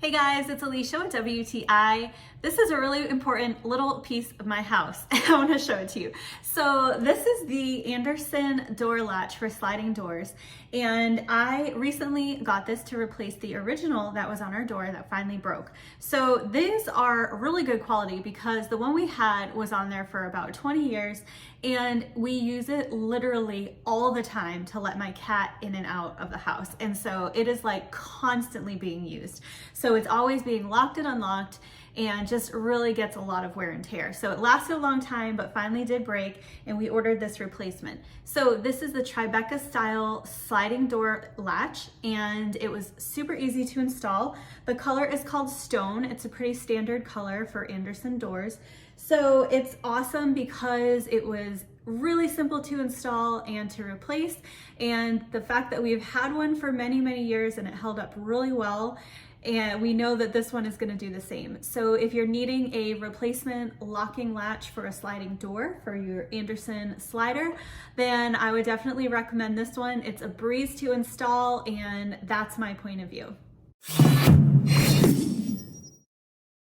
Hey guys, it's Alicia with WTI. This is a really important little piece of my house. I want to show it to you. So this is the Andersen door latch for sliding doors. And I recently got this to replace the original that was on our door that finally broke. So these are really good quality because the one we had was on there for about 20 years and we use it literally all the time to let my cat in and out of the house. And so it is like constantly being used. So it's always being locked and unlocked and just really gets a lot of wear and tear. So it lasted a long time, but finally did break and we ordered this replacement. So this is the Tribeca style sliding door latch and it was super easy to install. The color is called Stone. It's a pretty standard color for Andersen doors. So it's awesome because it was really simple to install and to replace. And the fact that we've had one for many, many years and it held up really well. And we know that this one is going to do the same. So if you're needing a replacement locking latch for a sliding door for your Andersen slider, then I would definitely recommend this one. It's a breeze to install and that's my point of view.